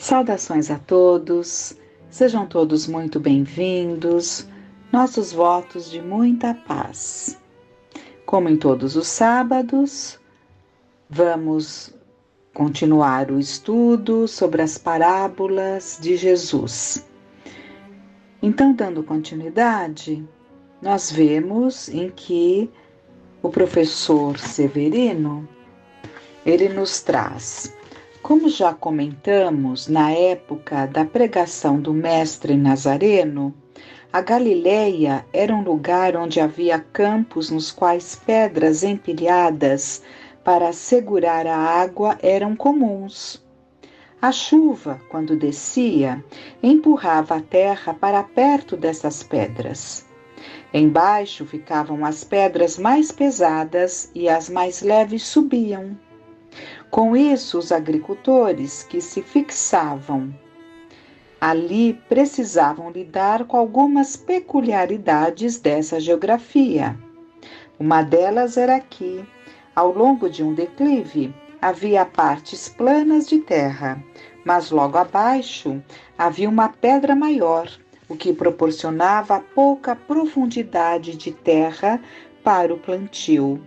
Saudações a todos, sejam todos muito bem-vindos, nossos votos de muita paz. Como em todos os sábados, vamos continuar o estudo sobre as parábolas de Jesus. Então, dando continuidade, nós vemos em que o professor Severino, ele nos traz. Como já comentamos na época da pregação do Mestre Nazareno, a Galileia era um lugar onde havia campos nos quais pedras empilhadas para segurar a água eram comuns. A chuva, quando descia, empurrava a terra para perto dessas pedras. Embaixo ficavam as pedras mais pesadas e as mais leves subiam. Com isso, os agricultores que se fixavam ali precisavam lidar com algumas peculiaridades dessa geografia. Uma delas era que, ao longo de um declive, havia partes planas de terra, mas logo abaixo havia uma pedra maior, o que proporcionava pouca profundidade de terra para o plantio.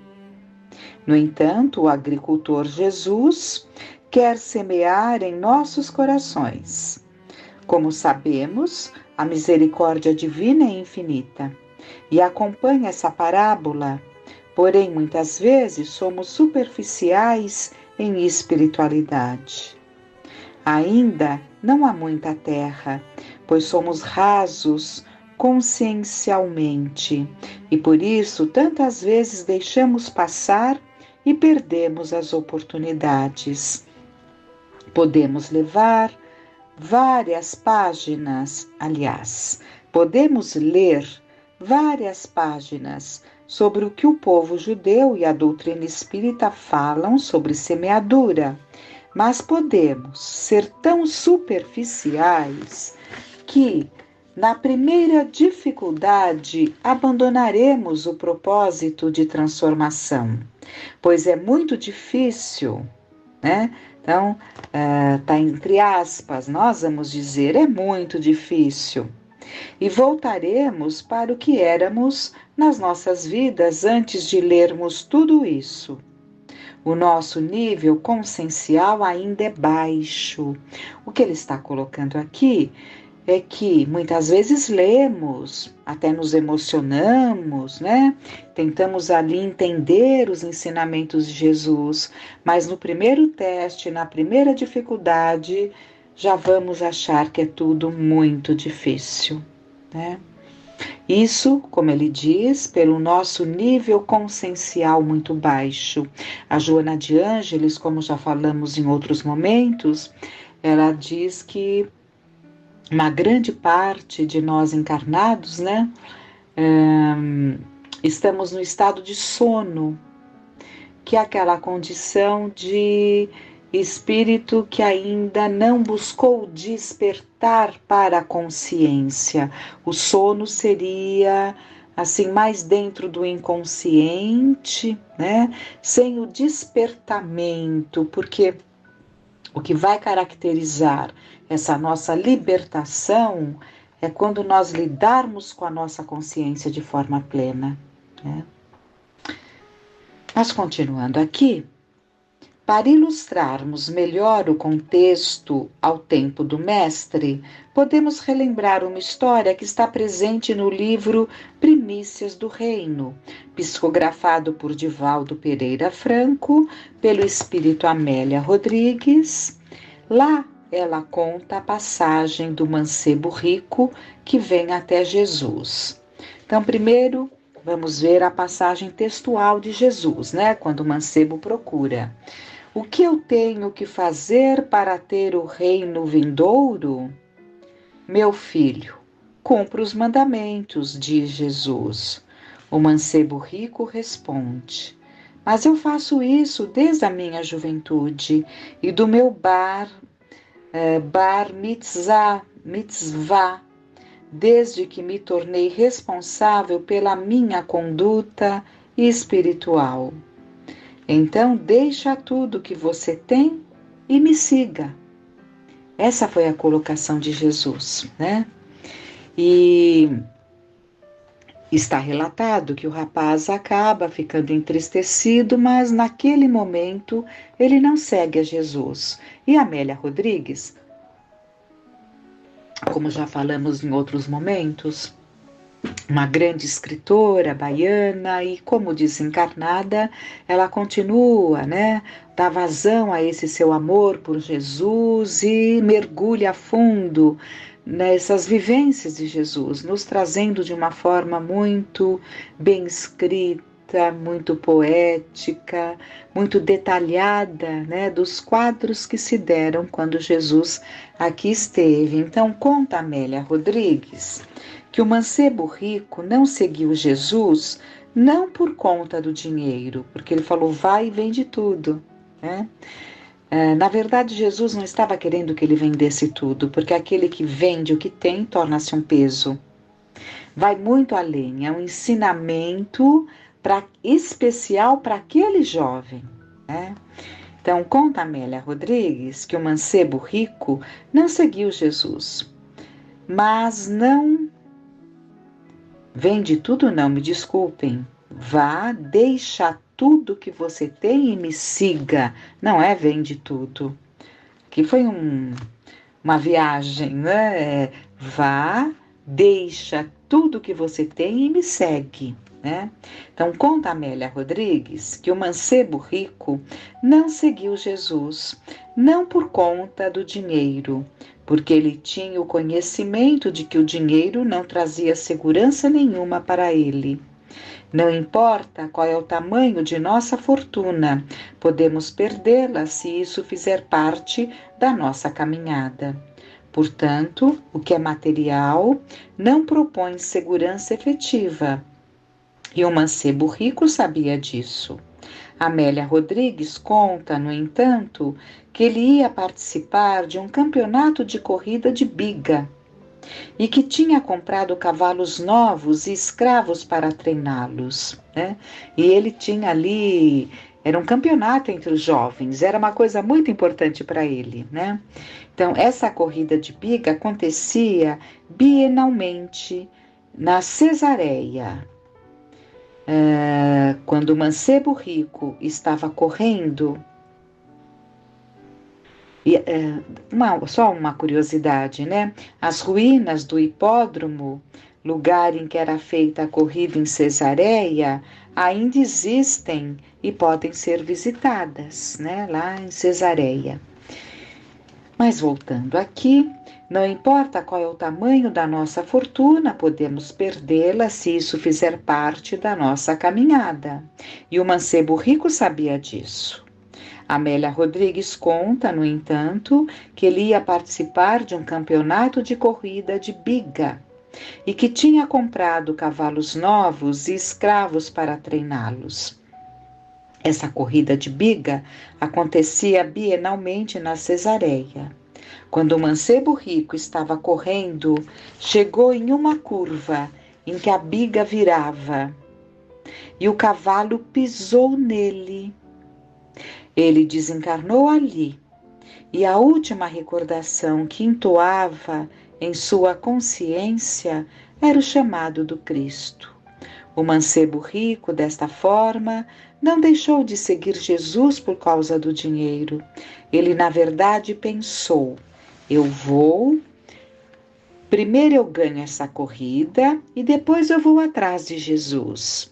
No entanto, o agricultor Jesus quer semear em nossos corações. Como sabemos, a misericórdia divina é infinita e acompanha essa parábola, porém muitas vezes somos superficiais em espiritualidade. Ainda não há muita terra, pois somos rasos consciencialmente e por isso tantas vezes deixamos passar e perdemos as oportunidades. Podemos ler várias páginas sobre o que o povo judeu e a doutrina espírita falam sobre semeadura, mas podemos ser tão superficiais que, na primeira dificuldade, abandonaremos o propósito de transformação, pois é muito difícil, né? Então, está entre aspas, nós vamos dizer, é muito difícil. E voltaremos para o que éramos nas nossas vidas antes de lermos tudo isso. O nosso nível consciencial ainda é baixo. O que ele está colocando aqui é que muitas vezes lemos, até nos emocionamos, né? Tentamos ali entender os ensinamentos de Jesus, mas no primeiro teste, na primeira dificuldade, já vamos achar que é tudo muito difícil, né? Isso, como ele diz, pelo nosso nível consciencial muito baixo. A Joana de Ângeles, como já falamos em outros momentos, ela diz que uma grande parte de nós encarnados, né, estamos no estado de sono, que é aquela condição de espírito que ainda não buscou despertar para a consciência. O sono seria assim mais dentro do inconsciente, né, sem o despertamento, porque o que vai caracterizar essa nossa libertação é quando nós lidarmos com a nossa consciência de forma plena, né? Mas continuando aqui, para ilustrarmos melhor o contexto ao tempo do Mestre, podemos relembrar uma história que está presente no livro Primícias do Reino, psicografado por Divaldo Pereira Franco, pelo espírito Amélia Rodrigues. Lá ela conta a passagem do mancebo rico que vem até Jesus. Então, primeiro, vamos ver a passagem textual de Jesus, né? Quando o mancebo procura. O que eu tenho que fazer para ter o reino vindouro? Meu filho, cumpra os mandamentos, diz Jesus. O mancebo rico responde: mas eu faço isso desde a minha juventude e do meu bar mitzvah, desde que me tornei responsável pela minha conduta espiritual. Então, deixa tudo que você tem e me siga. Essa foi a colocação de Jesus, né? E está relatado que o rapaz acaba ficando entristecido, mas naquele momento ele não segue a Jesus. E Amélia Rodrigues, como já falamos em outros momentos, uma grande escritora baiana e, como desencarnada, ela continua, né? Dá vazão a esse seu amor por Jesus e mergulha a fundo nessas vivências de Jesus, nos trazendo de uma forma muito bem escrita, muito poética, muito detalhada, né? Dos quadros que se deram quando Jesus aqui esteve. Então, conta Amélia Rodrigues que o mancebo rico não seguiu Jesus não por conta do dinheiro, porque ele falou, vai e vende tudo, né? Na verdade, Jesus não estava querendo que ele vendesse tudo, porque aquele que vende o que tem torna-se um peso. Vai muito além, é um ensinamento especial para aquele jovem, né? Então, conta Amélia Rodrigues que o mancebo rico não seguiu Jesus, mas não vende tudo não, me desculpem. Vá, deixa tudo que você tem e me siga. Não é vende tudo. Aqui foi uma viagem, né? Vá, deixa tudo que você tem e me segue, né? Então, conta Amélia Rodrigues que o mancebo rico não seguiu Jesus, não por conta do dinheiro, porque ele tinha o conhecimento de que o dinheiro não trazia segurança nenhuma para ele. Não importa qual é o tamanho de nossa fortuna, podemos perdê-la se isso fizer parte da nossa caminhada. Portanto, o que é material não propõe segurança efetiva. E o mancebo rico sabia disso. Amélia Rodrigues conta, no entanto, que ele ia participar de um campeonato de corrida de biga e que tinha comprado cavalos novos e escravos para treiná-los, né? E ele tinha ali, era um campeonato entre os jovens, era uma coisa muito importante para ele, né? Então, essa corrida de biga acontecia bienalmente na Cesareia. Quando o mancebo rico estava correndo, só uma curiosidade, né? As ruínas do hipódromo, lugar em que era feita a corrida em Cesareia, ainda existem e podem ser visitadas, né? Lá em Cesareia. Mas voltando aqui, não importa qual é o tamanho da nossa fortuna, podemos perdê-la se isso fizer parte da nossa caminhada. E o mancebo rico sabia disso. Amélia Rodrigues conta, no entanto, que ele ia participar de um campeonato de corrida de biga e que tinha comprado cavalos novos e escravos para treiná-los. Essa corrida de biga acontecia bienalmente na Cesareia. Quando o mancebo rico estava correndo, chegou em uma curva em que a biga virava e o cavalo pisou nele. Ele desencarnou ali, e a última recordação que entoava em sua consciência era o chamado do Cristo. O mancebo rico, desta forma, não deixou de seguir Jesus por causa do dinheiro. Ele, na verdade, pensou: primeiro eu ganho essa corrida e depois eu vou atrás de Jesus.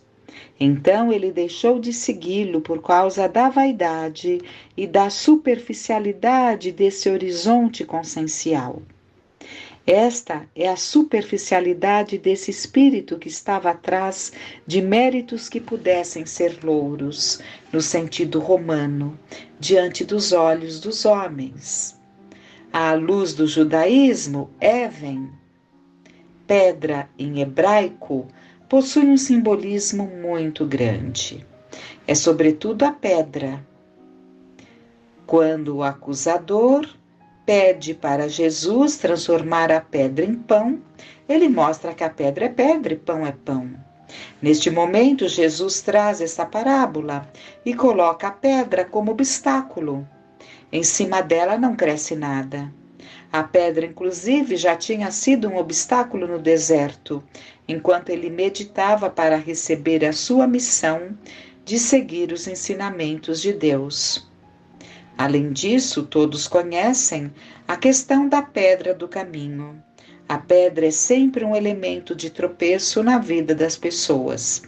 Então ele deixou de segui-lo por causa da vaidade e da superficialidade desse horizonte consciencial. Esta é a superficialidade desse espírito que estava atrás de méritos que pudessem ser louros, no sentido romano, diante dos olhos dos homens. À luz do judaísmo, Even, pedra em hebraico, possui um simbolismo muito grande. É sobretudo a pedra. Quando o acusador pede para Jesus transformar a pedra em pão, ele mostra que a pedra é pedra e pão é pão. Neste momento, Jesus traz essa parábola e coloca a pedra como obstáculo. Em cima dela não cresce nada. A pedra, inclusive, já tinha sido um obstáculo no deserto, enquanto ele meditava para receber a sua missão de seguir os ensinamentos de Deus. Além disso, todos conhecem a questão da pedra do caminho. A pedra é sempre um elemento de tropeço na vida das pessoas.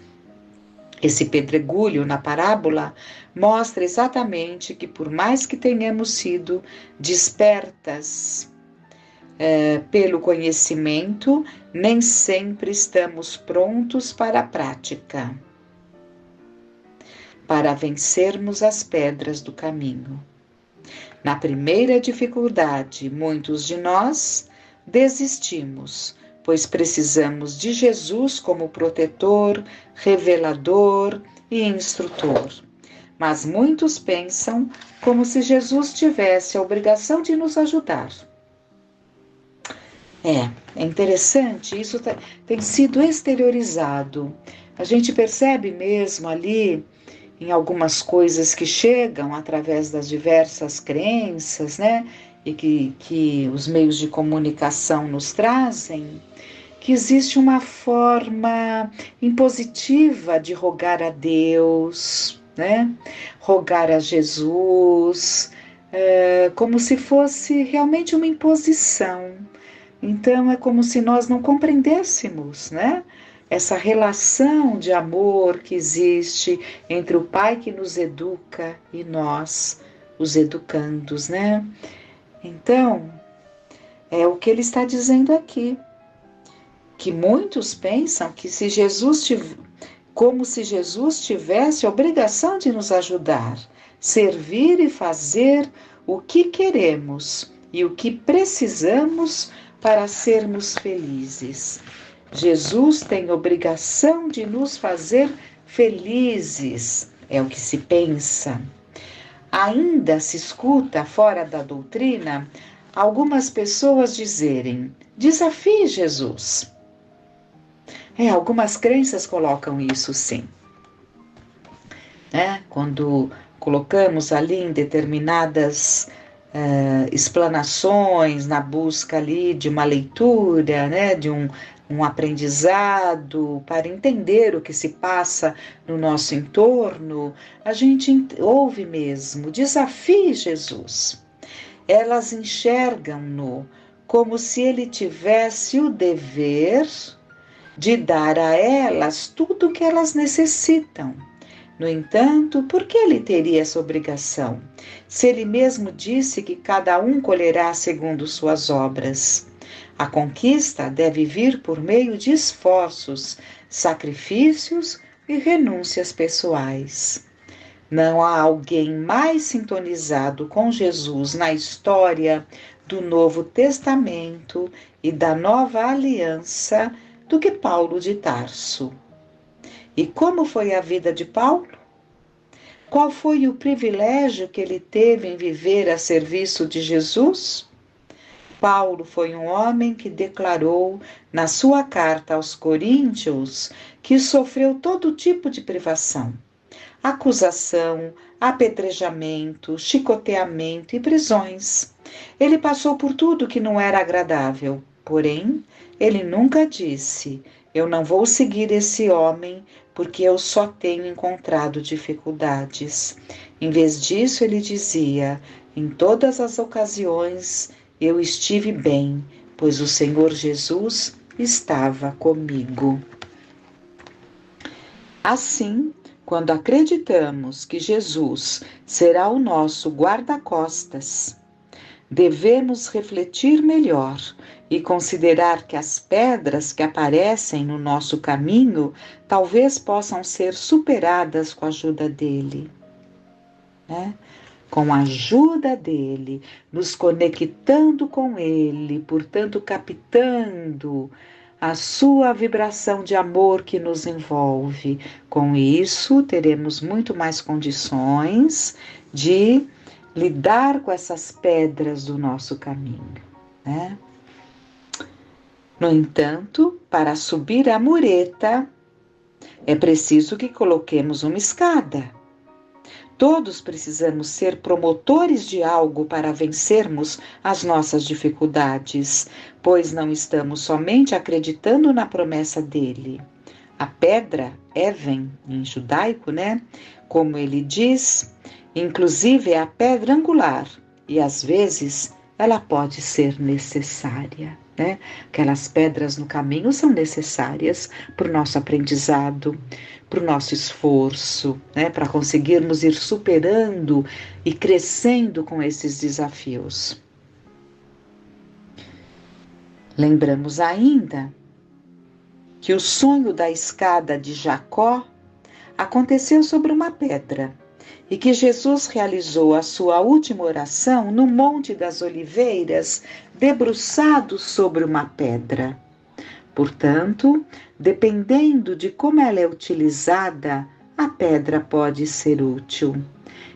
Esse pedregulho na parábola mostra exatamente que, por mais que tenhamos sido despertas pelo conhecimento, nem sempre estamos prontos para a prática, para vencermos as pedras do caminho. Na primeira dificuldade, muitos de nós desistimos, pois precisamos de Jesus como protetor, revelador e instrutor. Mas muitos pensam como se Jesus tivesse a obrigação de nos ajudar. É interessante, isso tem sido exteriorizado. A gente percebe mesmo ali em algumas coisas que chegam através das diversas crenças, né? E que os meios de comunicação nos trazem, que existe uma forma impositiva de rogar a Deus, né? Rogar a Jesus, como se fosse realmente uma imposição. Então é como se nós não compreendêssemos, né? Essa relação de amor que existe entre o Pai que nos educa e nós, os educandos, né? Então, é o que ele está dizendo aqui, que muitos pensam que como se Jesus tivesse a obrigação de nos ajudar, servir e fazer o que queremos e o que precisamos para sermos felizes. Jesus tem obrigação de nos fazer felizes, é o que se pensa. Ainda se escuta fora da doutrina algumas pessoas dizerem: desafie Jesus. Algumas crenças colocam isso, sim. Quando colocamos ali em determinadas explanações, na busca ali de uma leitura, né, de um aprendizado, para entender o que se passa no nosso entorno, a gente ouve mesmo: desafie Jesus. Elas enxergam-no como se ele tivesse o dever de dar a elas tudo o que elas necessitam. No entanto, por que ele teria essa obrigação, se ele mesmo disse que cada um colherá segundo suas obras? A conquista deve vir por meio de esforços, sacrifícios e renúncias pessoais. Não há alguém mais sintonizado com Jesus na história do Novo Testamento e da Nova Aliança do que Paulo de Tarso. E como foi a vida de Paulo? Qual foi o privilégio que ele teve em viver a serviço de Jesus? Paulo foi um homem que declarou na sua carta aos Coríntios que sofreu todo tipo de privação: acusação, apedrejamento, chicoteamento e prisões. Ele passou por tudo que não era agradável, porém, ele nunca disse: eu não vou seguir esse homem porque eu só tenho encontrado dificuldades. Em vez disso, ele dizia: em todas as ocasiões eu estive bem, pois o Senhor Jesus estava comigo. Assim, quando acreditamos que Jesus será o nosso guarda-costas, devemos refletir melhor e considerar que as pedras que aparecem no nosso caminho talvez possam ser superadas com a ajuda dele, né? Com a ajuda dele, nos conectando com ele, portanto captando a sua vibração de amor que nos envolve. Com isso, teremos muito mais condições de lidar com essas pedras do nosso caminho, né? No entanto, para subir a mureta, é preciso que coloquemos uma escada. Todos precisamos ser promotores de algo para vencermos as nossas dificuldades, pois não estamos somente acreditando na promessa dele. A pedra, Even, em judaico, né? Como ele diz, inclusive é a pedra angular e às vezes ela pode ser necessária. Né? Aquelas pedras no caminho são necessárias para o nosso aprendizado, para o nosso esforço, né? Para conseguirmos ir superando e crescendo com esses desafios. Lembramos ainda que o sonho da escada de Jacó aconteceu sobre uma pedra e que Jesus realizou a sua última oração no Monte das Oliveiras, debruçado sobre uma pedra. Portanto, dependendo de como ela é utilizada, a pedra pode ser útil.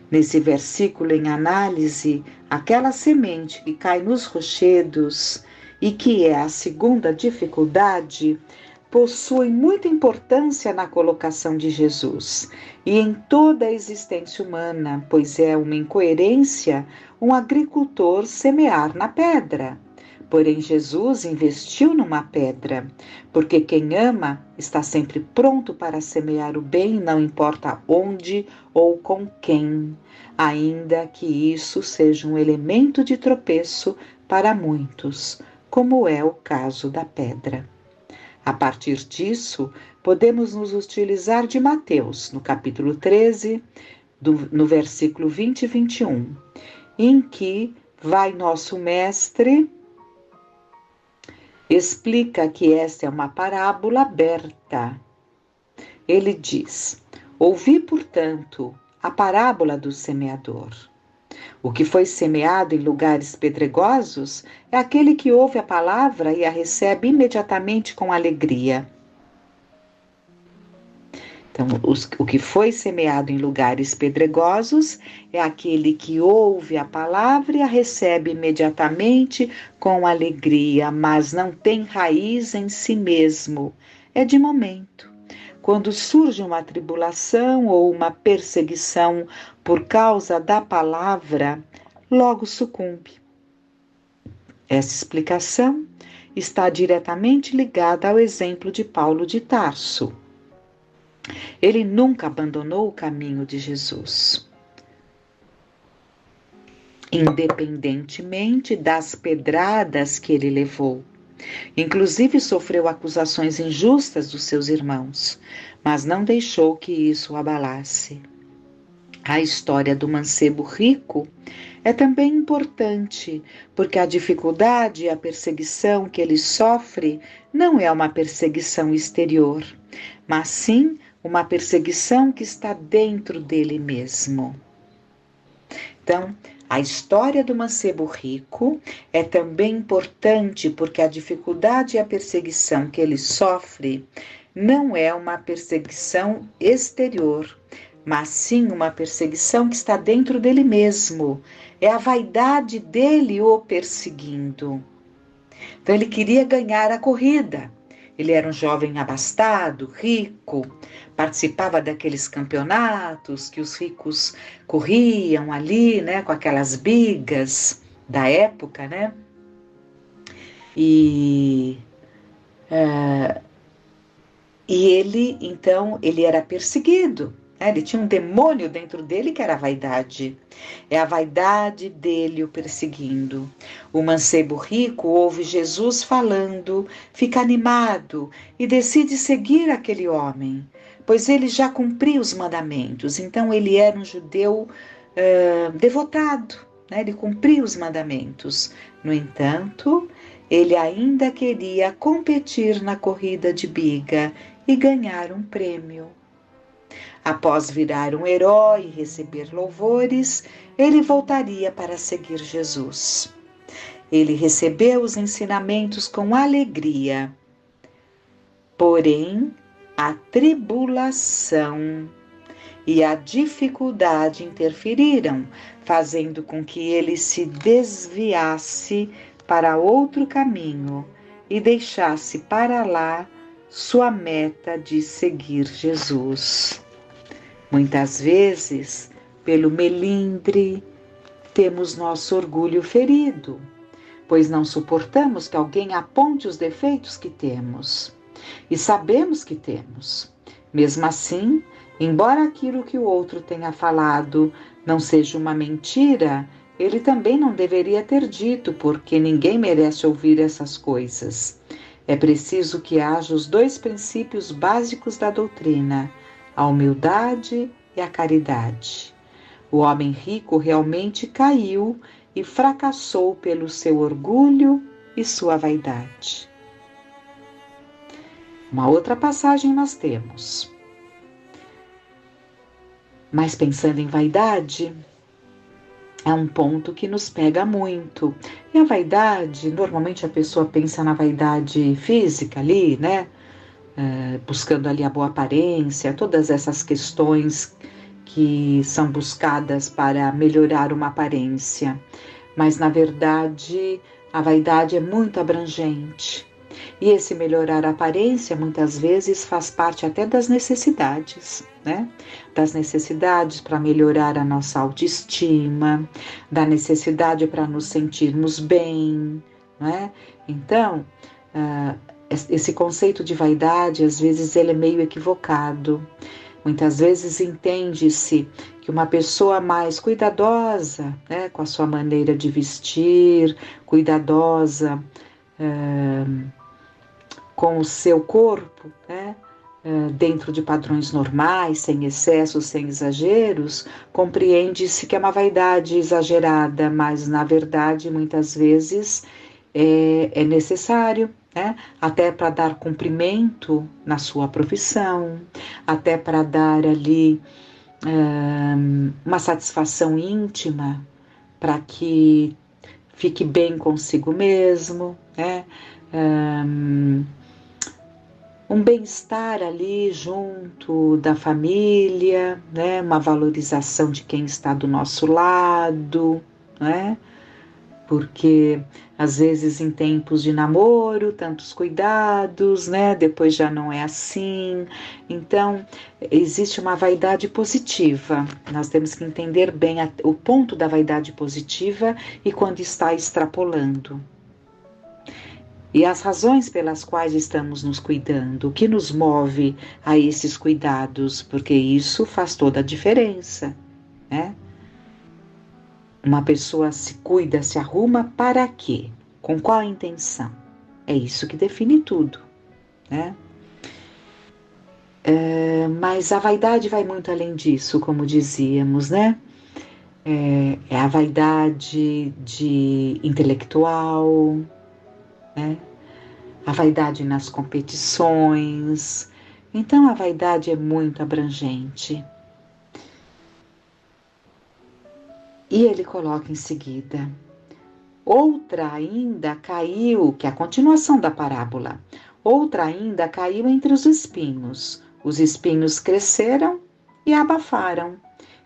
Nesse versículo em análise, aquela semente que cai nos rochedos e que é a segunda dificuldade, possui muita importância na colocação de Jesus e em toda a existência humana, pois é uma incoerência um agricultor semear na pedra. Porém, Jesus investiu numa pedra, porque quem ama está sempre pronto para semear o bem, não importa onde ou com quem, ainda que isso seja um elemento de tropeço para muitos, como é o caso da pedra. A partir disso, podemos nos utilizar de Mateus, no capítulo 13, no versículo 20 e 21, em que vai nosso mestre explica que esta é uma parábola aberta. Ele diz: ouvi, portanto, a parábola do semeador. O que foi semeado em lugares pedregosos é aquele que ouve a palavra e a recebe imediatamente com alegria. Então, o que foi semeado em lugares pedregosos é aquele que ouve a palavra e a recebe imediatamente com alegria, mas não tem raiz em si mesmo. É de momento. Quando surge uma tribulação ou uma perseguição por causa da palavra, logo sucumbe. Essa explicação está diretamente ligada ao exemplo de Paulo de Tarso. Ele nunca abandonou o caminho de Jesus. Independentemente das pedradas que ele levou. Inclusive sofreu acusações injustas dos seus irmãos, mas não deixou que isso o abalasse. A história do mancebo rico é também importante, porque a dificuldade e a perseguição que ele sofre não é uma perseguição exterior, mas sim uma perseguição que está dentro dele mesmo. Então, a história do mancebo rico é também importante porque a dificuldade e a perseguição que ele sofre não é uma perseguição exterior, mas sim uma perseguição que está dentro dele mesmo. É a vaidade dele o perseguindo. Então, ele queria ganhar a corrida. Ele era um jovem abastado, rico, participava daqueles campeonatos que os ricos corriam ali, né, com aquelas bigas da época, né? E ele, então, ele era perseguido. Ele tinha um demônio dentro dele que era a vaidade. É a vaidade dele o perseguindo. O mancebo rico ouve Jesus falando, fica animado e decide seguir aquele homem, pois ele já cumpriu os mandamentos. Então ele era um judeu devotado, né? Ele cumpria os mandamentos. No entanto, ele ainda queria competir na corrida de biga e ganhar um prêmio. Após virar um herói e receber louvores, ele voltaria para seguir Jesus. Ele recebeu os ensinamentos com alegria. Porém, a tribulação e a dificuldade interferiram, fazendo com que ele se desviasse para outro caminho e deixasse para lá sua meta de seguir Jesus. Muitas vezes pelo melindre, temos nosso orgulho ferido, pois não suportamos que alguém aponte os defeitos que temos. E sabemos que temos. Mesmo assim, embora aquilo que o outro tenha falado não seja uma mentira, ele também não deveria ter dito, porque ninguém merece ouvir essas coisas. É preciso que haja os dois princípios básicos da doutrina, a humildade e a caridade. O homem rico realmente caiu e fracassou pelo seu orgulho e sua vaidade. Uma outra passagem nós temos. Mas pensando em vaidade, é um ponto que nos pega muito. E a vaidade, normalmente a pessoa pensa na vaidade física ali, né? Buscando ali a boa aparência, todas essas questões que são buscadas para melhorar uma aparência. Mas, na verdade, a vaidade é muito abrangente. E esse melhorar a aparência, muitas vezes, faz parte até das necessidades, né? Das necessidades para melhorar a nossa autoestima, da necessidade para nos sentirmos bem, né? Então, esse conceito de vaidade, às vezes, ele é meio equivocado. Muitas vezes entende-se que uma pessoa mais cuidadosa, né, com a sua maneira de vestir, cuidadosa com o seu corpo, né, dentro de padrões normais, sem excessos, sem exageros, compreende-se que é uma vaidade exagerada, mas na verdade muitas vezes é necessário, né, até para dar cumprimento na sua profissão, até para dar ali uma satisfação íntima, para que fique bem consigo mesmo, né? Um bem-estar ali junto da família, né? Uma valorização de quem está do nosso lado, né? Porque às vezes em tempos de namoro, tantos cuidados, né? Depois já não é assim. Então, existe uma vaidade positiva. Nós temos que entender bem o ponto da vaidade positiva e quando está extrapolando. E as razões pelas quais estamos nos cuidando, o que nos move a esses cuidados, porque isso faz toda a diferença, né? Uma pessoa se cuida, se arruma para quê? Com qual intenção? É isso que define tudo, né? Mas a vaidade vai muito além disso, como dizíamos, né? É a vaidade de intelectual, né? A vaidade nas competições. Então, a vaidade é muito abrangente. E ele coloca em seguida: outra ainda caiu, que é a continuação da parábola, outra ainda caiu entre os espinhos cresceram e abafaram.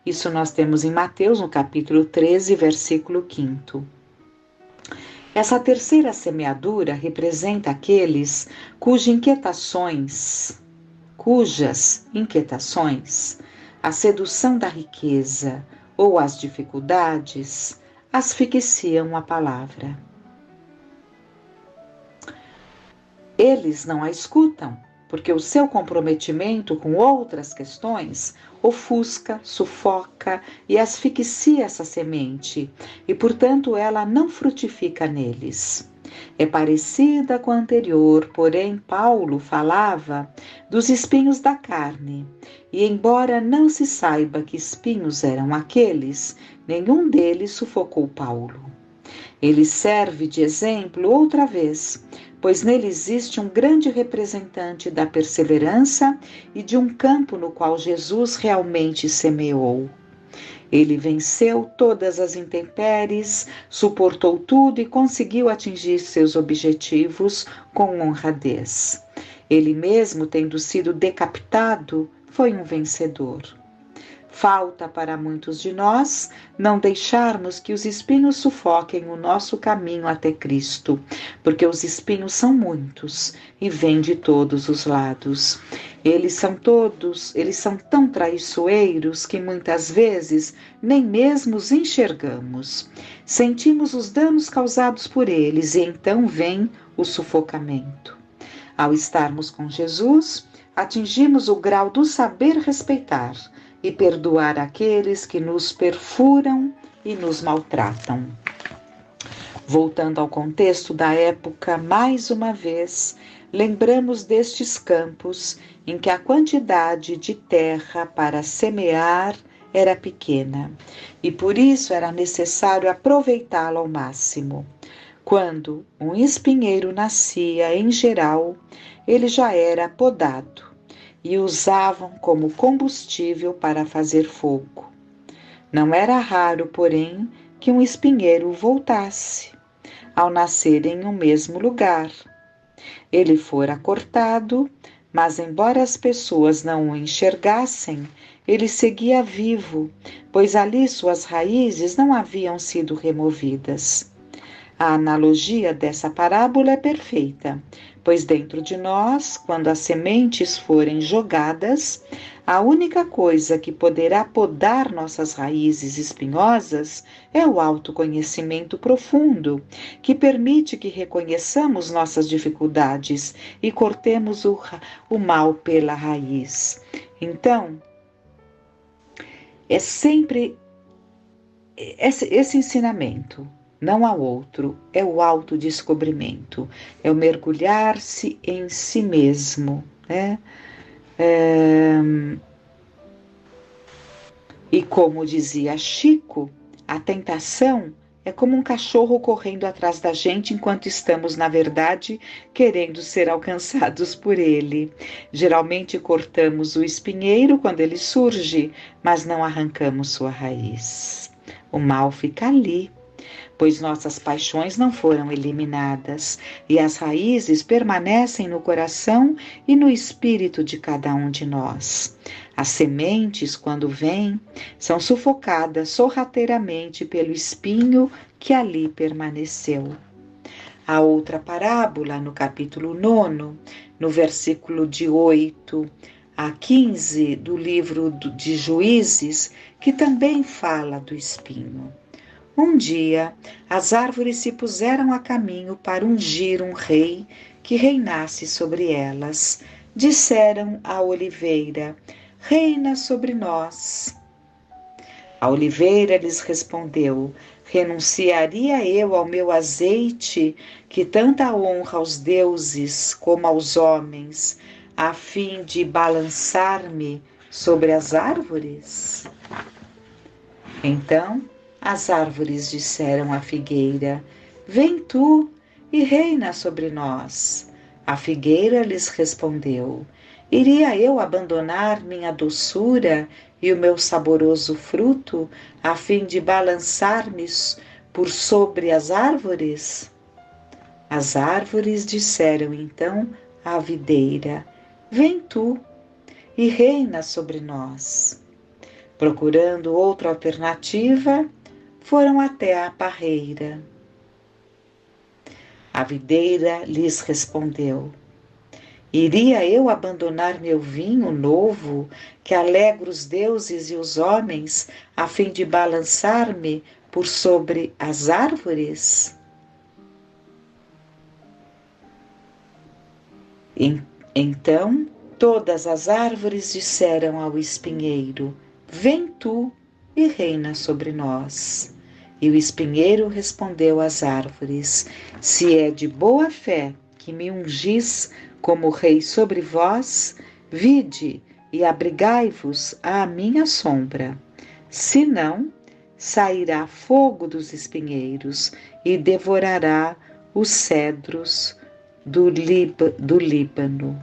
Isso nós temos em Mateus, no capítulo 13, versículo 5. Essa terceira semeadura representa aqueles cujas inquietações, a sedução da riqueza ou as dificuldades asfixiam a palavra. Eles não a escutam, porque o seu comprometimento com outras questões ofusca, sufoca e asfixia essa semente, e portanto ela não frutifica neles. É parecida com a anterior, porém Paulo falava dos espinhos da carne, e embora não se saiba que espinhos eram aqueles, nenhum deles sufocou Paulo. Ele serve de exemplo outra vez, pois nele existe um grande representante da perseverança e de um campo no qual Jesus realmente semeou. Ele venceu todas as intempéries, suportou tudo e conseguiu atingir seus objetivos com honradez. Ele mesmo, tendo sido decapitado, foi um vencedor. Falta para muitos de nós não deixarmos que os espinhos sufoquem o nosso caminho até Cristo, porque os espinhos são muitos e vêm de todos os lados. Eles são tão traiçoeiros que muitas vezes nem mesmo os enxergamos. Sentimos os danos causados por eles e então vem o sufocamento. Ao estarmos com Jesus, atingimos o grau do saber respeitar e perdoar aqueles que nos perfuram e nos maltratam. Voltando ao contexto da época, mais uma vez, lembramos destes campos em que a quantidade de terra para semear era pequena e por isso era necessário aproveitá-la ao máximo. Quando um espinheiro nascia, em geral, ele já era podado e usavam como combustível para fazer fogo. Não era raro, porém, que um espinheiro voltasse ao nascer em um mesmo lugar. Ele fora cortado, mas embora as pessoas não o enxergassem, ele seguia vivo, pois ali suas raízes não haviam sido removidas. A analogia dessa parábola é perfeita, pois dentro de nós, quando as sementes forem jogadas, a única coisa que poderá podar nossas raízes espinhosas é o autoconhecimento profundo, que permite que reconheçamos nossas dificuldades e cortemos o mal pela raiz. Então, é sempre esse ensinamento. Não há outro, é o autodescobrimento, é o mergulhar-se em si mesmo, né? E como dizia Chico, a tentação é como um cachorro correndo atrás da gente enquanto estamos, na verdade, querendo ser alcançados por ele. Geralmente cortamos o espinheiro quando ele surge, mas não arrancamos sua raiz. O mal fica ali, pois nossas paixões não foram eliminadas e as raízes permanecem no coração e no espírito de cada um de nós. As sementes, quando vêm, são sufocadas sorrateiramente pelo espinho que ali permaneceu. A outra parábola, no capítulo 9, no versículo de 8 a 15 do livro de Juízes, que também fala do espinho. Um dia, as árvores se puseram a caminho para ungir um rei que reinasse sobre elas. Disseram à oliveira: reina sobre nós. A oliveira lhes respondeu: renunciaria eu ao meu azeite, que tanta honra aos deuses como aos homens, a fim de balançar-me sobre as árvores? Então, as árvores disseram à figueira: vem tu e reina sobre nós. A figueira lhes respondeu: iria eu abandonar minha doçura e o meu saboroso fruto, a fim de balançar-me por sobre as árvores? As árvores disseram então à videira: vem tu e reina sobre nós. Procurando outra alternativa, foram até a parreira. A videira lhes respondeu: iria eu abandonar meu vinho novo, que alegra os deuses e os homens, a fim de balançar-me por sobre as árvores? Então todas as árvores disseram ao espinheiro: vem tu e reina sobre nós. E o espinheiro respondeu às árvores: se é de boa fé que me ungis como rei sobre vós, vide e abrigai-vos à minha sombra. Se não, sairá fogo dos espinheiros e devorará os cedros do Líbano.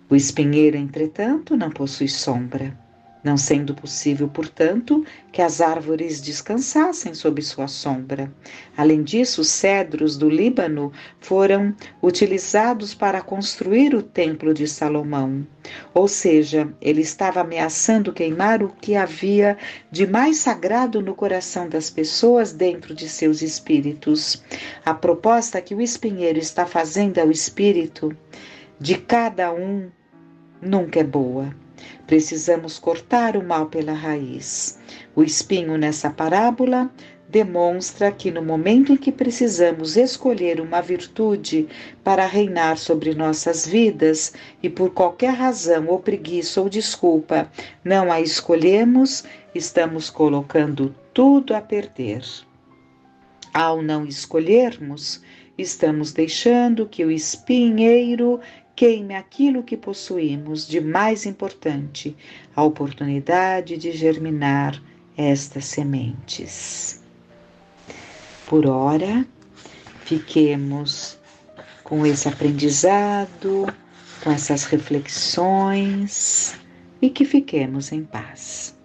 O espinheiro, entretanto, não possui sombra, não sendo possível, portanto, que as árvores descansassem sob sua sombra. Além disso, os cedros do Líbano foram utilizados para construir o templo de Salomão. Ou seja, ele estava ameaçando queimar o que havia de mais sagrado no coração das pessoas dentro de seus espíritos. A proposta que o espinheiro está fazendo ao espírito de cada um nunca é boa. Precisamos cortar o mal pela raiz. O espinho nessa parábola demonstra que no momento em que precisamos escolher uma virtude para reinar sobre nossas vidas e por qualquer razão ou preguiça ou desculpa não a escolhemos, estamos colocando tudo a perder. Ao não escolhermos, estamos deixando que o espinheiro queime aquilo que possuímos de mais importante, a oportunidade de germinar estas sementes. Por ora, fiquemos com esse aprendizado, com essas reflexões e que fiquemos em paz.